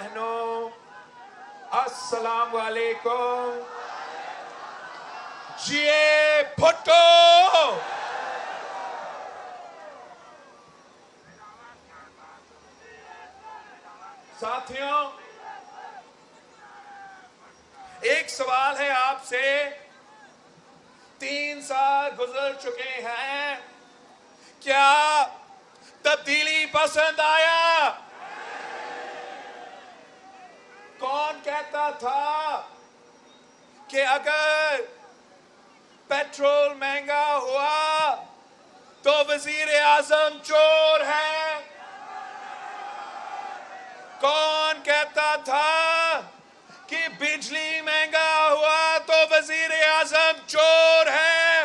بہنوں السلام علیکم. جیے بھٹو. ساتھیوں، ایک سوال ہے آپ سے. 3 سال گزر چکے ہیں، کیا تبدیلی پسند آیا؟ کون کہتا تھا کہ اگر پیٹرول مہنگا ہوا تو وزیر اعظم چور ہے؟ کون کہتا تھا کہ بجلی مہنگا ہوا تو وزیر اعظم چور ہے؟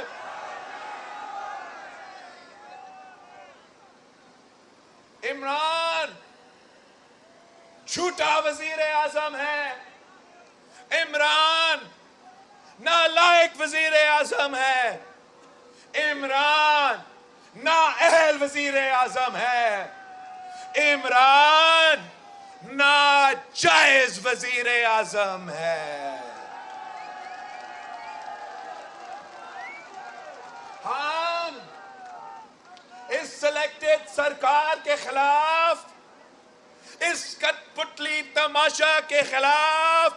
عمران جھوٹا وزیر اعظم ہے. عمران نالائق وزیر اعظم ہے. عمران نااہل وزیر اعظم ہے. عمران ناجائز وزیر اعظم ہے. ہم اس سلیکٹڈ سرکار کے خلاف، اس کٹ پتلی تماشا کے خلاف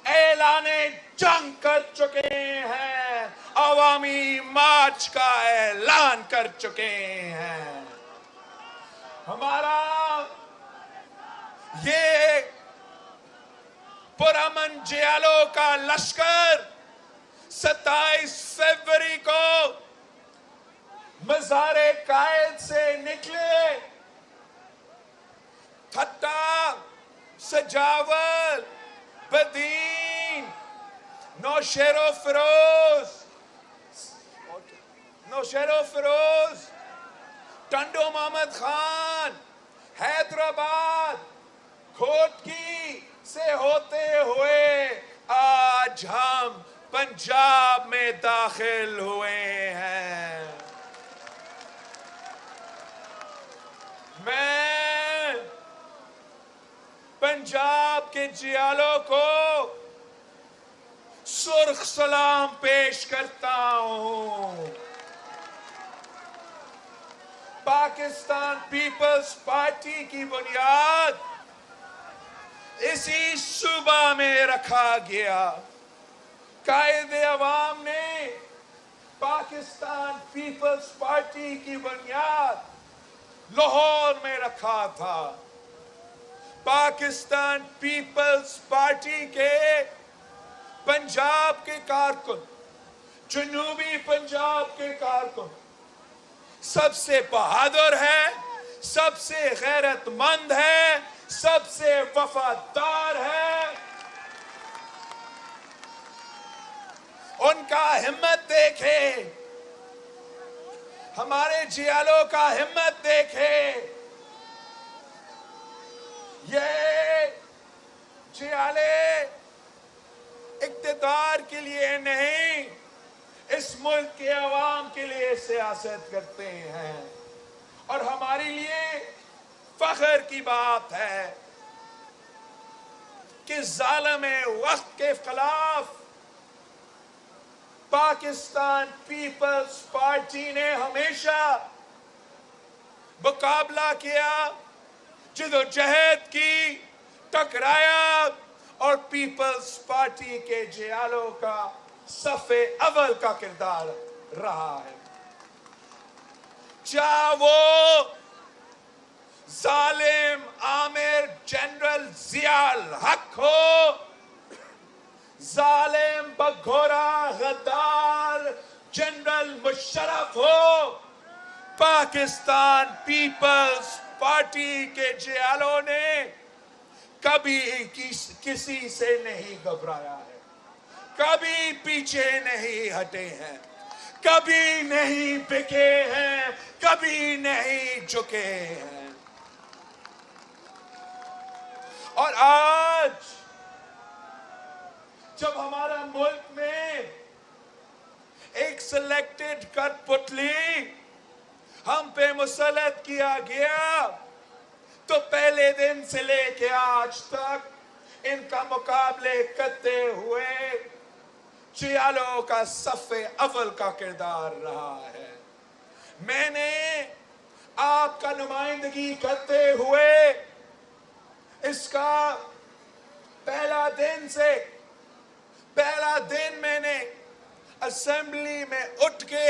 اعلان جنگ کر چکے ہیں. عوامی مارچ کا اعلان کر چکے ہیں. ہمارا یہ پرامن جیالو کا لشکر 27 فروری کو مزار قائد سے نکلے. تھٹا، سجاول، بدین، نوشہر و فیروز، ٹنڈو محمد خان، حیدرآباد، کھوٹکی سے ہوتے ہوئے آج ہم پنجاب میں داخل ہوئے ہیں. میں پنجاب کے جیالوں کو سرخ سلام پیش کرتا ہوں. پاکستان پیپلز پارٹی کی بنیاد اسی صوبہ میں رکھا گیا. قائد عوام نے پاکستان پیپلز پارٹی کی بنیاد لاہور میں رکھا تھا. پاکستان پیپلز پارٹی کے پنجاب کے کارکن، جنوبی پنجاب کے کارکن سب سے بہادر ہے، سب سے غیرت مند ہے، سب سے وفادار ہے. ان کا ہمت دیکھے، ہمارے جیالوں کا ہمت دیکھے. یہ جیالے اقتدار کے لیے نہیں، اس ملک کے عوام کے لیے سیاست کرتے ہیں. اور ہمارے لیے فخر کی بات ہے کہ ظالم وقت کے خلاف پاکستان پیپلز پارٹی نے ہمیشہ مقابلہ کیا، جدوجہد کی، ٹکرایا، اور پیپلز پارٹی کے جیالوں کا صف اول کا کردار رہا ہے. چاہے وہ ظالم عامر جنرل ضیاء الحق ہو، ظالم بگھورا غدار جنرل مشرف ہو، پاکستان پیپلز پارٹی کے جیالوں نے کبھی کسی سے نہیں گھبرایا ہے، کبھی پیچھے نہیں ہٹے ہیں، کبھی نہیں بکے ہیں، کبھی نہیں جھکے ہیں. اور آج جب ہمارا ملک میں ایک سلیکٹڈ کٹ پتلی ہم پہ مسلط کیا گیا، تو پہلے دن سے لے کے آج تک ان کا مقابلے کرتے ہوئے جیالو کا صف اول کا کردار رہا ہے. میں نے آپ کا نمائندگی کرتے ہوئے اس کا پہلا دن میں نے اسمبلی میں اٹھ کے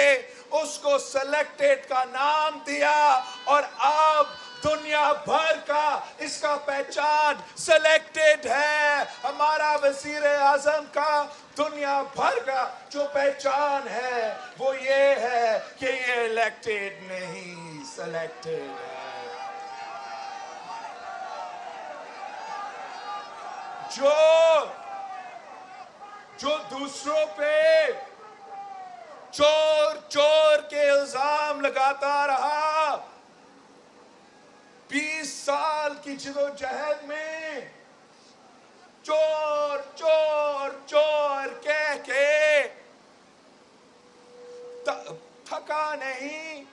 اس کو سلیکٹڈ کا نام دیا اور اب دنیا بھر کا اس کا پہچان سلیکٹڈ ہے. ہمارا وزیر اعظم کا دنیا بھر کا جو پہچان ہے وہ یہ ہے کہ یہ الیکٹڈ نہیں سلیکٹڈ ہے. جو دوسروں پہ چور کے الزام لگاتا رہا 20 سال کی جدوجہد میں چور کہہ کے تھکا نہیں,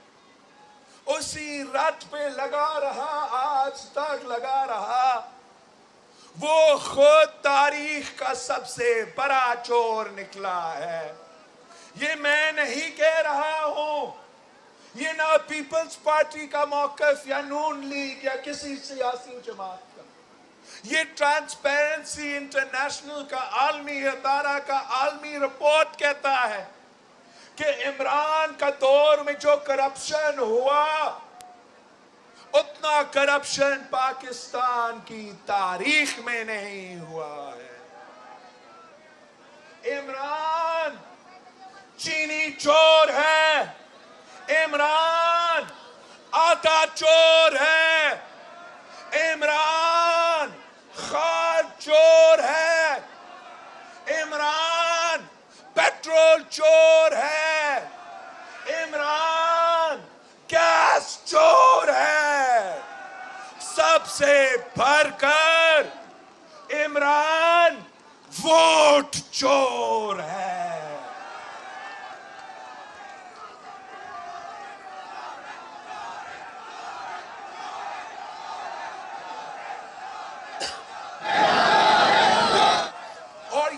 اسی رٹ پہ لگا رہا, آج تک لگا رہا. وہ خود تاریخ کا سب سے بڑا چور نکلا ہے. یہ میں نہیں کہہ رہا ہوں, یہ نہ پیپلز پارٹی کا موقف یا نون لیگ یا کسی سیاسی جماعت کا, یہ ٹرانسپیرنسی انٹرنیشنل کا عالمی ادارہ کا عالمی رپورٹ کہتا ہے کہ عمران کا دور میں جو کرپشن ہوا اتنا کرپشن پاکستان کی تاریخ میں نہیں ہوا ہے. عمران چینی چور ہے, عمران آٹا چور ہے, عمران خاد چور ہے, عمران پیٹرول چور ہے, عمران گیس چور ہے. سب سے بڑھ کر عمران ووٹ چور ہے. اور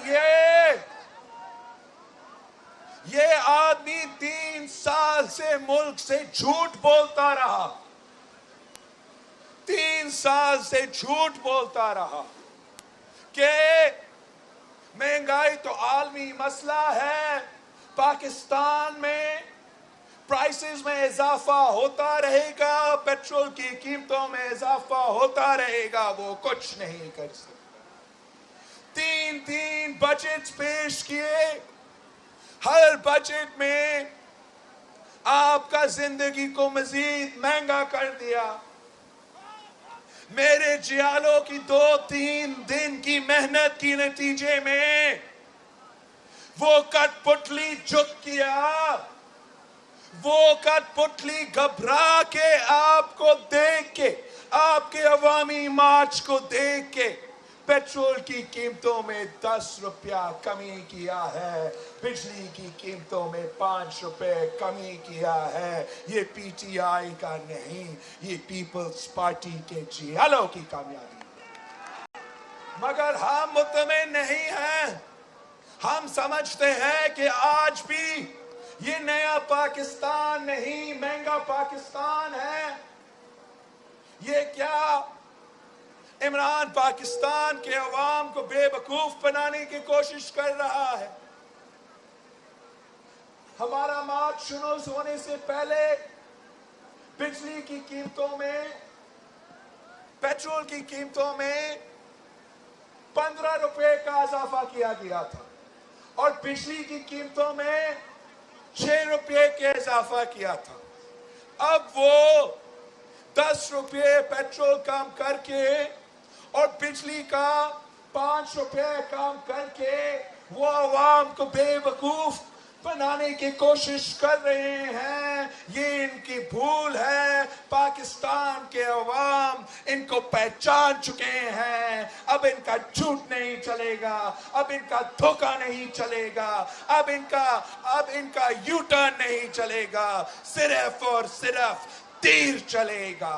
یہ آدمی 3 سال سے ملک سے جھوٹ بولتا رہا, 3 سال سے جھوٹ بولتا رہا کہ مہنگائی تو عالمی مسئلہ ہے, پاکستان میں پرائسز میں اضافہ ہوتا رہے گا, پیٹرول کی قیمتوں میں اضافہ ہوتا رہے گا, وہ کچھ نہیں کر سکتا. 3 بجٹ پیش کیے, ہر بجٹ میں آپ کا زندگی کو مزید مہنگا کر دیا. میرے جیالوں کی 2-3 دن کی محنت کی نتیجے میں وہ کٹ پتلی جھک کیا, وہ کٹ پتلی گھبرا کے آپ کو دیکھ کے, آپ کے عوامی مارچ کو دیکھ کے پیٹرول کی قیمتوں میں 10 روپیہ کمی کیا ہے, بجلی کی قیمتوں میں 5 روپے کمی کیا ہے. یہ پی ٹی آئی کا نہیں, یہ پیپلز پارٹی کے جیالوں کی کامیابی ہے. مگر ہم مطمئن نہیں ہیں, ہم سمجھتے ہیں کہ آج بھی یہ نیا پاکستان نہیں, مہنگا پاکستان ہے. یہ کیا عمران پاکستان کے عوام کو بے وقوف بنانے کی کوشش کر رہا ہے؟ ہمارا مارچ شروع ہونے سے پہلے بجلی کی قیمتوں میں, پیٹرول کی قیمتوں میں 15 روپے کا اضافہ کیا گیا تھا اور بجلی کی قیمتوں میں 6 روپے کے اضافہ کیا تھا. اب وہ 10 روپے پیٹرول کم کر کے اور بجلی کا 5 روپے کم کر کے وہ عوام کو بے وقوف بنانے کی کوشش کر رہے ہیں. یہ ان کی بھول ہے. پاکستان کے عوام ان کو پہچان چکے ہیں. اب ان کا جھوٹ نہیں چلے گا, اب ان کا دھوکہ نہیں چلے گا, اب ان کا یو ٹرن نہیں چلے گا, صرف اور صرف تیر چلے گا.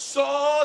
100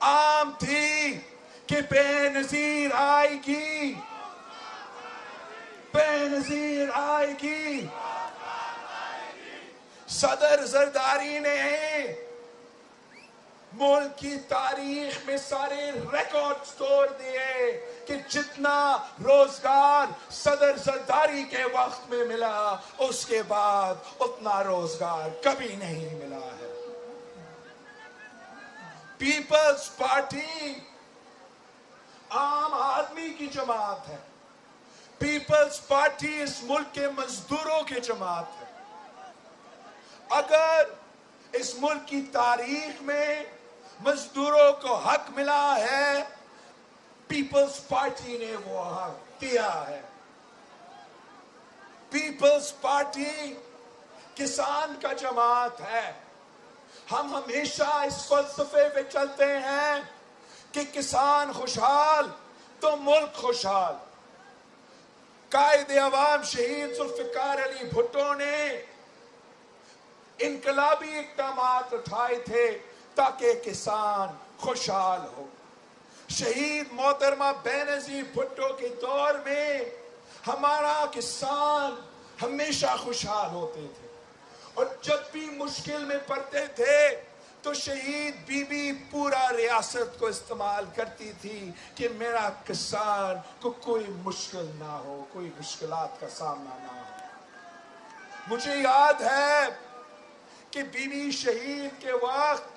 عام تھی کہ بے نظیر آئے گی، بے نظیر آئے گی۔ صدر زرداری نے ملک کی تاریخ میں سارے ریکارڈز توڑ دیے کہ جتنا روزگار صدر زرداری کے وقت میں ملا، اس کے بعد اتنا روزگار کبھی نہیں ملا ہے۔ پیپلز پارٹی عام آدمی کی جماعت ہے۔ پیپلز پارٹی اس ملک کے مزدوروں کی جماعت ہے۔ اگر اس ملک کی تاریخ میں مزدوروں کو حق ملا ہے، پیپلز پارٹی نے وہ حق دیا ہے۔ پیپلز پارٹی کسان کا جماعت ہے۔ ہم ہمیشہ اس فلسفے پہ چلتے ہیں کہ کسان خوشحال تو ملک خوشحال۔ قائد عوام شہید ذوالفقار علی بھٹو نے انقلابی اقدامات اٹھائے تھے تاکہ کسان خوشحال ہو۔ شہید محترمہ بینظیر بھٹو کے دور میں ہمارا کسان ہمیشہ خوشحال ہوتے تھے، اور جب بھی مشکل میں پڑتے تھے تو شہید بی بی پورا ریاست کو استعمال کرتی تھی کہ میرا کسان کو کوئی مشکل نہ ہو، کوئی مشکلات کا سامنا نہ ہو۔ مجھے یاد ہے کہ بی بی شہید کے وقت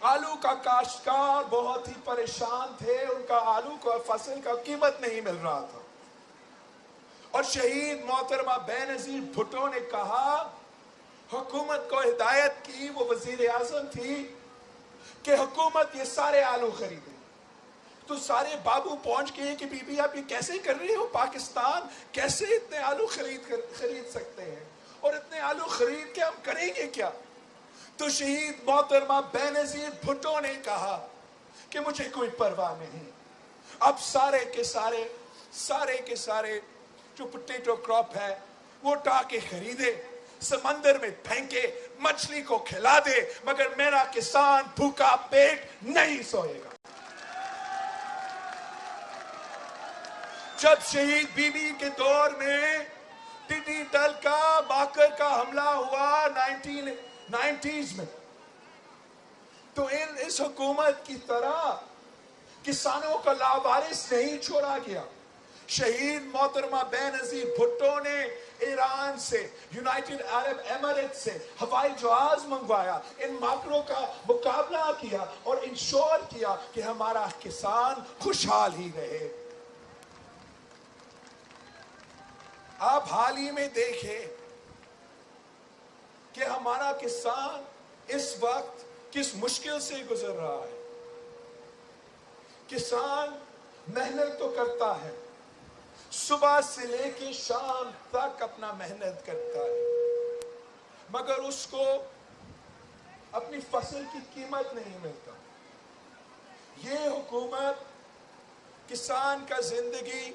آلو کا کاشتکار بہت ہی پریشان تھے، ان کا آلو کا فصل کا قیمت نہیں مل رہا تھا، اور شہید محترمہ بینظیر بھٹو نے کہا، حکومت کو ہدایت کی، وہ وزیر اعظم تھی، کہ حکومت یہ سارے آلو خریدے۔ تو سارے بابو پہنچ گئے کہ بی بی آپ یہ کیسے کر رہی ہو، پاکستان کیسے اتنے آلو خرید سکتے ہیں، اور اتنے آلو خرید کے ہم کریں گے کیا؟ تو شہید محترمہ بینظیر بھٹو نے کہا کہ مجھے کوئی پرواہ نہیں، اب سارے کے سارے جو پوٹیٹو کراپ ہے وہ اٹھا کے خریدے، سمندر میں پھینکے، مچھلی کو کھلا دے، مگر میرا کسان بھوکا پیٹ نہیں سوئے گا۔ جب شہید بی بی کے دور میں ٹڈی دل کا باقر کا حملہ ہوا 1990s میں، تو اس حکومت کی طرح کسانوں کا لاوارث نہیں چھوڑا گیا۔ شہید محترمہ بینظیر بھٹو نے ایران سے، یونائٹڈ عرب امارات سے ہوائی جہاز منگوایا، ان ماکروں کا مقابلہ کیا اور انشور کیا کہ ہمارا کسان خوشحال ہی رہے۔ آپ حال ہی میں دیکھیں کہ ہمارا کسان اس وقت کس مشکل سے گزر رہا ہے۔ کسان محنت تو کرتا ہے، صبح سے لے کے شام تک اپنا محنت کرتا ہے، مگر اس کو اپنی فصل کی قیمت نہیں ملتا۔ یہ حکومت کسان کا زندگی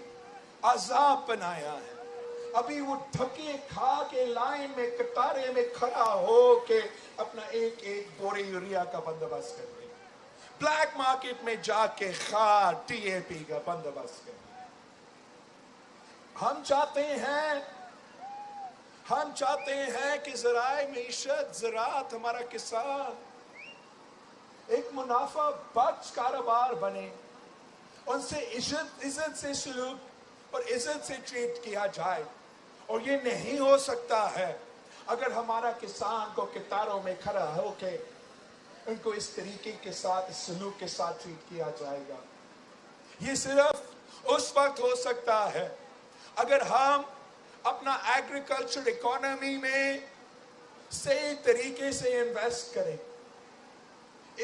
عذاب بنایا ہے۔ ابھی وہ دھکے کھا کے لائن میں قطارے میں کھڑا ہو کے اپنا ایک بورے یوریا کا بندوبست کر رہے ہیں، بلیک مارکیٹ میں جا کے کھاد ٹی اے پی کا بندوبست کر رہے ہیں۔ ہم چاہتے ہیں کہ ذرائع معیشت، زراعت، ہمارا کسان ایک منافع بخش کاروبار بنے، ان سے عزت سے سلوک اور عزت سے ٹریٹ کیا جائے، اور یہ نہیں ہو سکتا ہے اگر ہمارا کسان کو قطاروں میں کھڑا ہو کے ان کو اس طریقے کے ساتھ، اس سلوک کے ساتھ ٹریٹ کیا جائے گا۔ یہ صرف اس وقت ہو سکتا ہے اگر ہم اپنا ایگریکلچر اکانومی میں صحیح طریقے سے انویسٹ کریں۔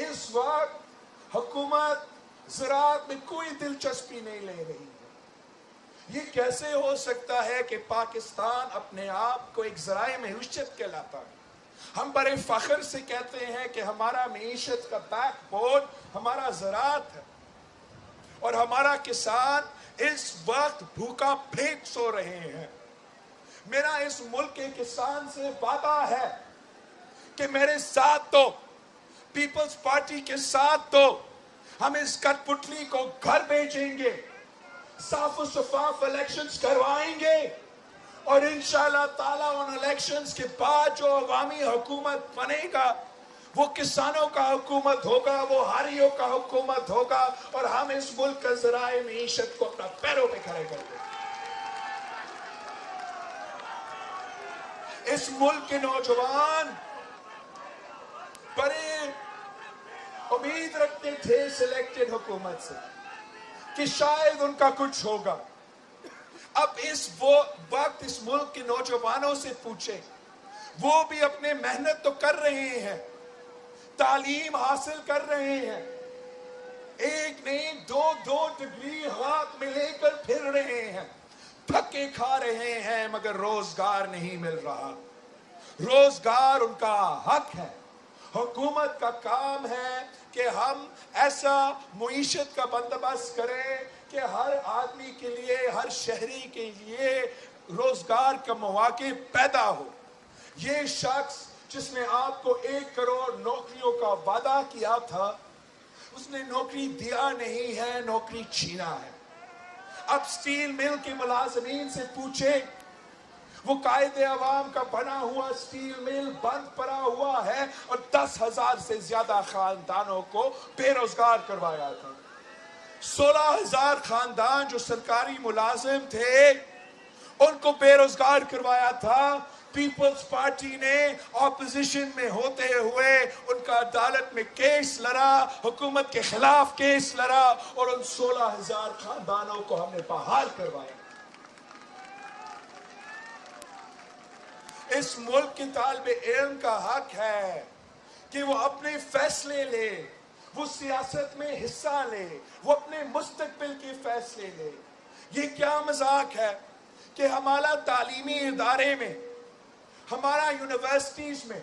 اس وقت حکومت زراعت میں کوئی دلچسپی نہیں لے رہی ہے۔ یہ کیسے ہو سکتا ہے کہ پاکستان اپنے آپ کو ایک ذرائع معیشت کہلاتا ہے؟ ہم بڑے فخر سے کہتے ہیں کہ ہمارا معیشت کا بیک بون ہمارا زراعت ہے، اور ہمارا کسان اس وقت بھوکا پیٹ سو رہے ہیں۔ میرا اس ملک کے کسان سے وعدہ ہے کہ میرے ساتھ تو پیپلز پارٹی کے ساتھ تو ہم اس کٹپٹلی کو گھر بھیجیں گے، صاف و شفاف الیکشنز کروائیں گے، اور انشاءاللہ تعالیٰ ان الیکشنز کے بعد جو عوامی حکومت بنے گا وہ کسانوں کا حکومت ہوگا، وہ ہاریوں کا حکومت ہوگا، اور ہم اس ملک کا ذرائع معیشت کو اپنا پیروں پہ کھڑے کر دیں گے۔ اس ملک کے نوجوان بڑے امید رکھتے تھے سلیکٹڈ حکومت سے کہ شاید ان کا کچھ ہوگا۔ اب اس وقت اس ملک کے نوجوانوں سے پوچھیں، وہ بھی اپنے محنت تو کر رہے ہیں، تعلیم حاصل کر رہے ہیں، ایک نہیں دو ڈگری ہاتھ میں لے کر پھر رہے ہیں، دھکے کھا رہے ہیں، مگر روزگار نہیں مل رہا۔ روزگار ان کا حق ہے۔ حکومت کا کام ہے کہ ہم ایسا معیشت کا بندوبست کریں کہ ہر آدمی کے لیے، ہر شہری کے لیے روزگار کا مواقع پیدا ہو۔ یہ شخص جس نے آپ کو 1 کروڑ نوکریوں کا وعدہ کیا تھا، اس نے نوکری دیا نہیں ہے، نوکری چھینا ہے۔ اب سٹیل مل کے ملازمین سے پوچھیں، وہ قائد عوام کا بنا ہوا سٹیل مل بند پڑا ہوا ہے اور 10,000 سے زیادہ خاندانوں کو بے روزگار کروایا تھا۔ 16,000 خاندان جو سرکاری ملازم تھے ان کو بے روزگار کروایا تھا۔ پیپلز پارٹی نے اپوزیشن میں ہوتے ہوئے ان کا عدالت میں کیس لڑا، حکومت کے خلاف کیس لڑا، اور ان 16,000 خاندانوں کو ہم نے بحال کروایا۔ اس ملک کے طالب علم کا حق ہے کہ وہ اپنے فیصلے لے، وہ سیاست میں حصہ لے، وہ اپنے مستقبل کے فیصلے لے۔ یہ کیا مذاق ہے کہ ہمارا تعلیمی ادارے میں، ہمارا یونیورسٹیز میں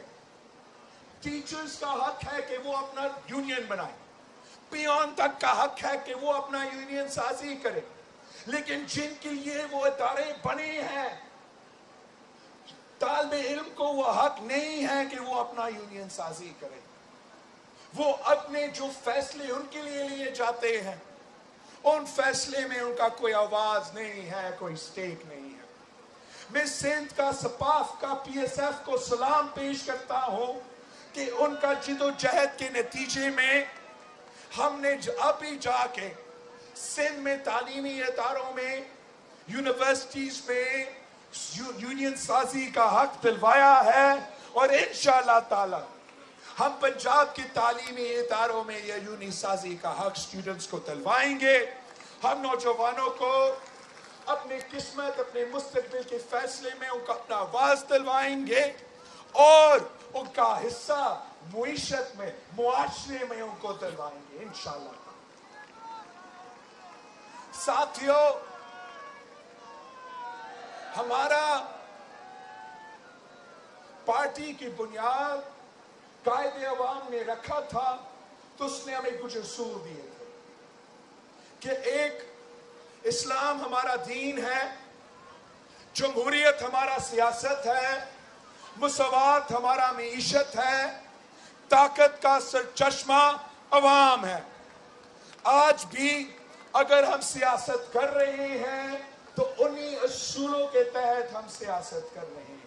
ٹیچرز کا حق ہے کہ وہ اپنا یونین بنائیں، پیون تک کا حق ہے کہ وہ اپنا یونین سازی کرے، لیکن جن کے لیے وہ ادارے بنے ہیں طالب علم کو وہ حق نہیں ہے کہ وہ اپنا یونین سازی کرے۔ وہ اپنے جو فیصلے ان کے لیے لیے جاتے ہیں ان فیصلے میں ان کا کوئی آواز نہیں ہے، کوئی سٹیک نہیں ہے۔ میں سندھ کا سپاف کا پی ایس ایف کو سلام پیش کرتا ہوں کہ ان کا جد و جہد کے نتیجے میں ہم نے ابھی جا کے سندھ میں تعلیمی اداروں میں، یونیورسٹیز میں یونین سازی کا حق دلوایا ہے، اور انشاءاللہ تعالی ہم پنجاب کے تعلیمی اداروں میں یہ یونین سازی کا حق اسٹوڈنٹس کو دلوائیں گے۔ ہم نوجوانوں کو اپنی قسمت، اپنے مستقبل کے فیصلے میں ان کا اپنا آواز دلوائیں گے، اور ان کا حصہ معیشت میں، معاشرے میں ان کو دلوائیں گے انشاءاللہ۔ ساتھیوں، ہمارا پارٹی کی بنیاد قائد عوام نے رکھا تھا تو اس نے ہمیں کچھ اصول دیے تھے کہ ایک، اسلام ہمارا دین ہے، جمہوریت ہمارا سیاست ہے، مساوات ہمارا معیشت ہے، طاقت کا سرچشمہ عوام ہے۔ آج بھی اگر ہم سیاست کر رہے ہیں تو انہی اصولوں کے تحت ہم سیاست کر رہے ہیں،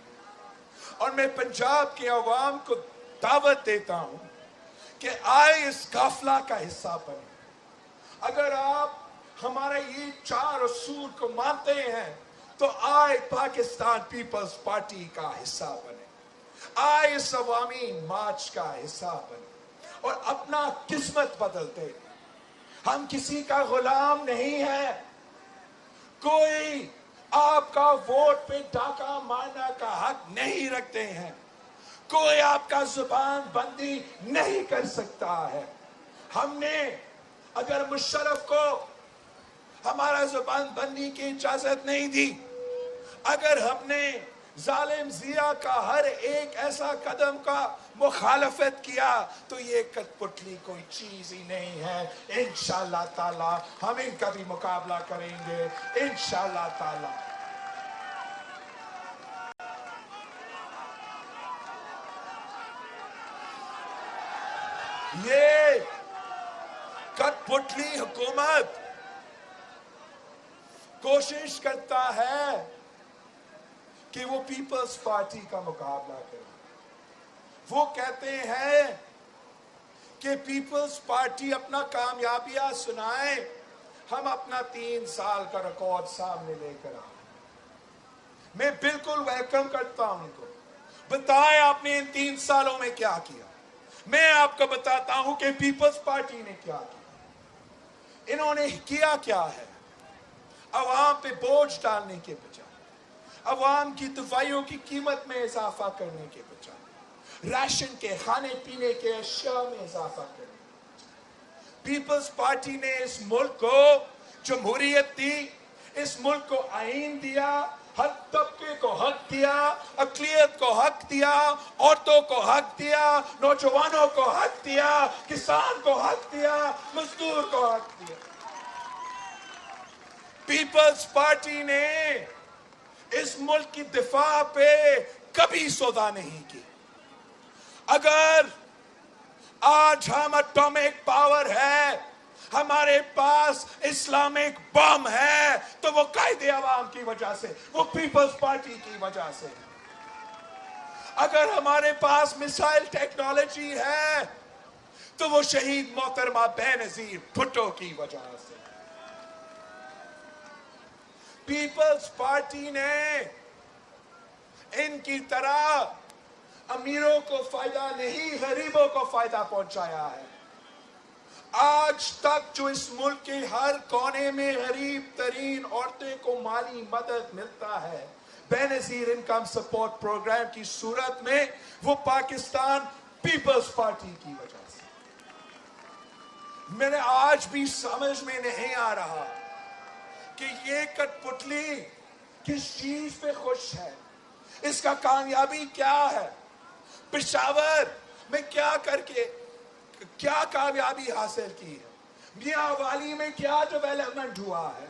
اور میں پنجاب کے عوام کو دعوت دیتا ہوں کہ آئے اس قافلہ کا حصہ بنے۔ اگر آپ ہمارے یہ 4 اصول کو مانتے ہیں تو آئے پاکستان پیپلز پارٹی کا حصہ بنے، آئے اس عوامی مارچ کا حصہ بنے، اور اپنا قسمت بدلتے۔ ہم کسی کا غلام نہیں ہے، کوئی آپ کا ووٹ پہ ڈاکہ مارنے کا حق نہیں رکھتے ہیں، کوئی آپ کا زبان بندی نہیں کر سکتا ہے۔ ہم نے اگر مشرف کو ہمارا زبان بندی کی اجازت نہیں دی، اگر ہم نے ظالم ضیاء کا ہر ایک ایسا قدم کا مخالفت کیا تو یہ کٹ پتلی کوئی چیز ہی نہیں ہے۔ انشاءاللہ تعالی ہم ان کا بھی مقابلہ کریں گے انشاءاللہ تعالی۔ یہ کٹپٹلی حکومت کوشش کرتا ہے کہ وہ پیپلز پارٹی کا مقابلہ کرے. وہ کہتے ہیں کہ پیپلز پارٹی اپنا کامیابیاں سنائے, ہم اپنا 3 سال کا ریکارڈ سامنے لے کر آئیں. میں بالکل ویلکم کرتا ہوں ان کو. بتائیں آپ نے ان 3 سالوں میں کیا کیا. میں آپ کو بتاتا ہوں کہ پیپلز پارٹی نے کیا کیا. انہوں نے کیا کیا ہے. عوام پہ بوجھ ڈالنے کے بجائے, عوام کی دوائیوں کی قیمت میں اضافہ کرنے کے بجائے, راشن کے کھانے پینے کے اشیاء میں اضافہ کرنے کے بجائے, پیپلز پارٹی نے اس ملک کو جمہوریت دی, اس ملک کو آئین دیا, ہر طبقے کو حق دیا, اقلیت کو حق دیا, عورتوں کو حق دیا, نوجوانوں کو حق دیا, کسان کو حق دیا, مزدور کو حق دیا. پیپلز پارٹی نے اس ملک کی دفاع پہ کبھی سودا نہیں کی. اگر آج ہم اٹامک پاور ہے, ہمارے پاس اسلامک بم ہے, تو وہ قائد عوام کی وجہ سے, وہ پیپلز پارٹی کی وجہ سے. اگر ہمارے پاس میسائل ٹیکنالوجی ہے, تو وہ شہید محترمہ بینظیر بھٹو کی وجہ سے. پیپلز پارٹی نے ان کی طرح امیروں کو فائدہ نہیں, غریبوں کو فائدہ پہنچایا ہے. آج تک جو اس ملک کے ہر کونے میں غریب ترین عورتیں کو مالی مدد ملتا ہے بینظیر انکم سپورٹ پروگرام کی صورت میں, وہ پاکستان پیپلز پارٹی کی وجہ سے. میرے آج بھی سمجھ میں نہیں آ رہا کہ یہ کٹپٹلی کس چیز پہ خوش ہے, اس کا کامیابی کیا ہے. پشاور میں کیا کر کے کیا کامیابی حاصل کی ہے, میاں والی میں کیا ڈیولپمنٹ ہوا ہے,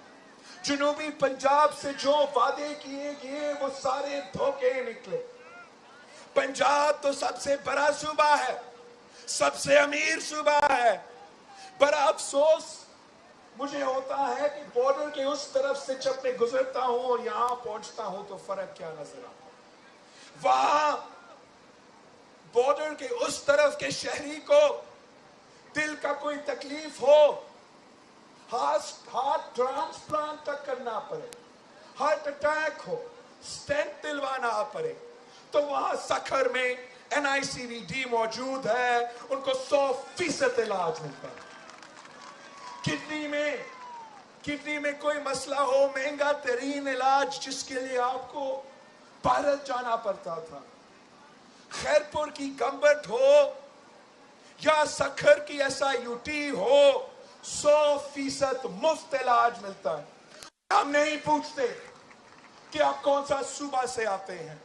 جنوبی پنجاب سے جو وعدے کیے گئے وہ سارے دھوکے نکلے. پنجاب تو سب سے بڑا صوبہ ہے, سب سے امیر صوبہ ہے. بڑا افسوس مجھے ہوتا ہے کہ بارڈر کے اس طرف سے جب میں گزرتا ہوں اور یہاں پہنچتا ہوں تو فرق کیا نظر آتا ہے. وہاں بارڈر کے اس طرف کے شہری کو دل کا کوئی تکلیف ہو, ہارٹ ٹرانسپلانٹ تک کرنا پڑے, ہارٹ اٹیک ہو, سٹینٹ دلوانا پڑے, تو وہاں سکھر میں NICVD موجود ہے, ان کو 100% علاج ملتا ہے. کڈنی میں کوئی مسئلہ ہو, مہنگا ترین علاج جس کے لیے آپ کو بھارت جانا پڑتا تھا. خیرپور کی گمبٹ ہو یا سکھر کی SIUT ہو, 100% مفت علاج ملتا ہے. ہم نہیں پوچھتے کہ آپ کون سا صوبہ سے آتے ہیں,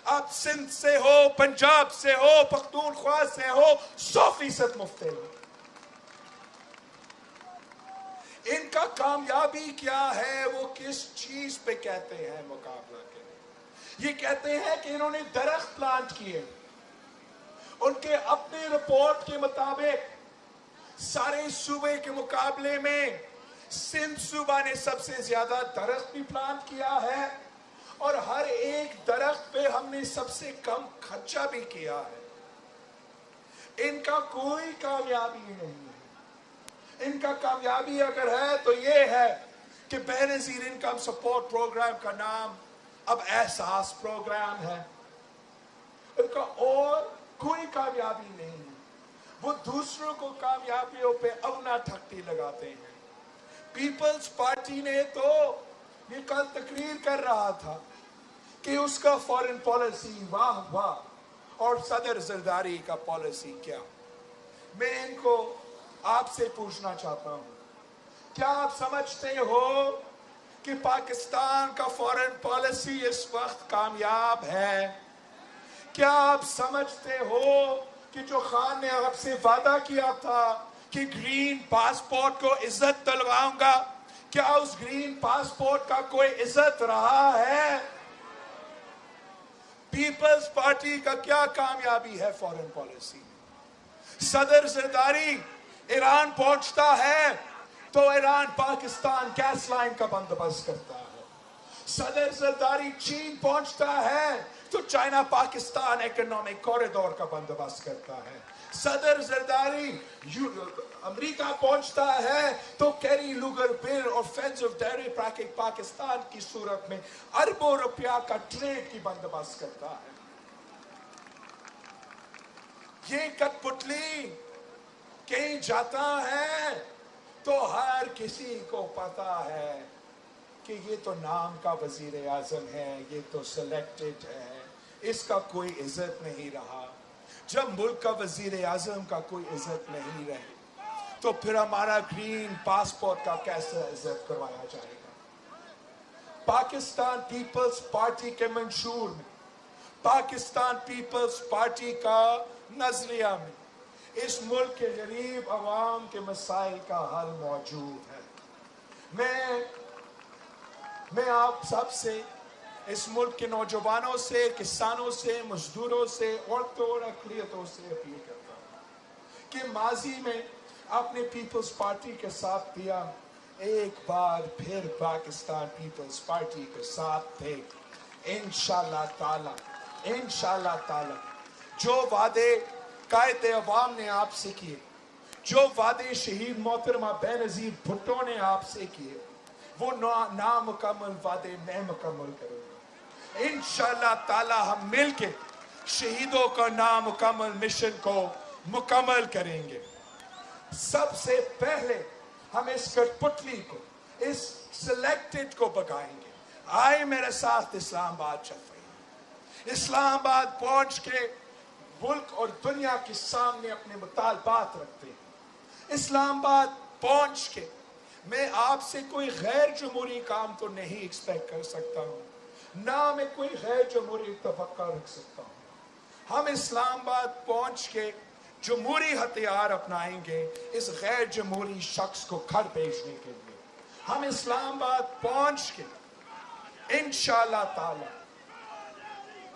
آپ سندھ سے ہو, پنجاب سے ہو, پختونخوا سے ہو, 100% مفت علاج. ان کا کامیابی کیا ہے, وہ کس چیز پہ کہتے ہیں مقابلہ کریں. یہ کہتے ہیں کہ انہوں نے درخت پلانٹ کیے. ان کے اپنے رپورٹ کے مطابق سارے صوبے کے مقابلے میں سندھ صوبہ نے سب سے زیادہ درخت بھی پلانٹ کیا ہے, اور ہر ایک درخت پہ ہم نے سب سے کم خرچہ بھی کیا ہے. ان کا کوئی کامیابی نہیں ہے. ان کا کامیابی اگر ہے تو یہ ہے کہ بینظیر انکم سپورٹ پروگرام کا نام اب احساس پروگرام ہے. ان کا اور کوئی کامیابی نہیں ہے. وہ دوسروں کو کامیابیوں پہ اپنا ٹھکتی لگاتے ہیں. پیپلز پارٹی نے تو یہ کل تقریر کر رہا تھا کہ اس کا فارن پالیسی واہ واہ, اور صدر زرداری کا پالیسی کیا. میں ان کو آپ سے پوچھنا چاہتا ہوں, کیا آپ سمجھتے ہو کہ پاکستان کا فارن پالیسی اس وقت کامیاب ہے؟ کیا آپ سمجھتے ہو کہ جو خان نے آپ سے وعدہ کیا تھا کہ گرین پاسپورٹ کو عزت دلواؤں گا, کیا اس گرین پاسپورٹ کا کوئی عزت رہا ہے؟ پیپلز پارٹی کا کیا کامیابی ہے فارن پالیسی میں؟ صدر زرداری ایران پہنچتا ہے تو ایران پاکستان گیس لائن کا بندوبست کرتا ہے. صدر زرداری چین پہنچتا ہے تو چائنا پاکستان اکنامک کوریڈور کا بندوبست کرتا ہے. صدر زرداری امریکہ پہنچتا ہے تو کیری لوگر بل اور fans of dairy packing Pakistan کی صورت میں اربوں روپیہ کا ٹریڈ کی بندوبست کرتا ہے. یہ کٹ پتلی کہیں جاتا ہے تو ہر کسی کو پتا ہے کہ یہ تو نام کا وزیر اعظم ہے, یہ تو سلیکٹڈ ہے, اس کا کوئی عزت نہیں رہا. جب ملک کا وزیر اعظم کا کوئی عزت نہیں رہے تو پھر ہمارا گرین پاسپورٹ کا کیسے عزت کروایا جائے گا؟ پاکستان پیپلز پارٹی کے منشور میں, پاکستان پیپلز پارٹی کا نظریہ میں اس ملک کے غریب عوام کے مسائل کا حل موجود ہے. میں آپ سب سے, اس ملک کے نوجوانوں سے, کسانوں سے, مزدوروں سے, عورتوں اور اقلیتوں سے اپیل کرتا ہوں کہ ماضی میں آپ نے پیپلز پارٹی کے ساتھ دیا, ایک بار پھر پاکستان پیپلز پارٹی کے ساتھ تھے. انشاءاللہ تعالی جو وعدے قائد عوام نے آپ سے کیے, جو وعدے شہید محترمہ بینظیر بھٹو نے آپ سے کیے, وہ نامکمل وعدے میں مکمل کروں گا. انشاءاللہ تعالی ہم مل کے شہیدوں کا نامکمل مشن کو مکمل کریں گے. سب سے پہلے ہم اس کٹ پتلی کو, اس سلیکٹڈ کو بگائیں گے. آئے میرے ساتھ اسلام آباد چل رہی ہے. اسلام آباد پہنچ کے ملک اور دنیا کے سامنے اپنے مطالبات رکھتے ہیں. اسلام آباد پہنچ کے میں آپ سے کوئی غیر جمہوری کام تو نہیں ایکسپیکٹ کر سکتا ہوں, نہ میں کوئی غیر جمہوری توقع رکھ سکتا ہوں. ہم اسلام آباد پہنچ کے جمہوری ہتھیار اپنائیں گے اس غیر جمہوری شخص کو گھر بھیجنے کے لیے. ہم اسلام آباد پہنچ کے انشاءاللہ تعالی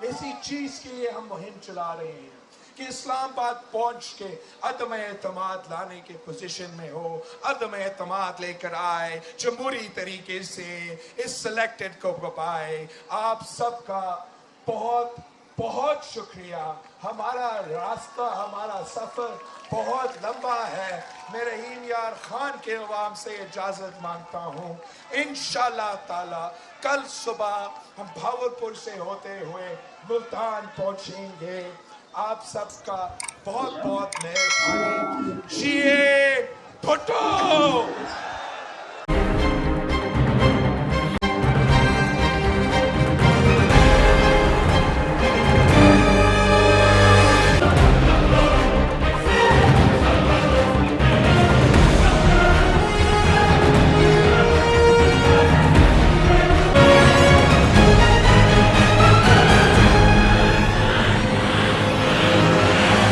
اسی چیز کے لیے ہم مہم چلا رہے ہیں کہ اسلام آباد پہنچ کے عدم اعتماد لانے کے پوزیشن میں ہو, عدم اعتماد لے کر آئے, جمہوری طریقے سے اس سلیکٹڈ کو پائے. آپ سب کا بہت بہت شکریہ. ہمارا راستہ, ہمارا سفر بہت لمبا ہے. میں رحیم یار خان کے عوام سے اجازت مانگتا ہوں. انشاءاللہ تعالی کل صبح ہم بھاولپور سے ہوتے ہوئے ملتان پہنچیں گے. آپ سب کا بہت بہت مہربانی. جیے بھٹو.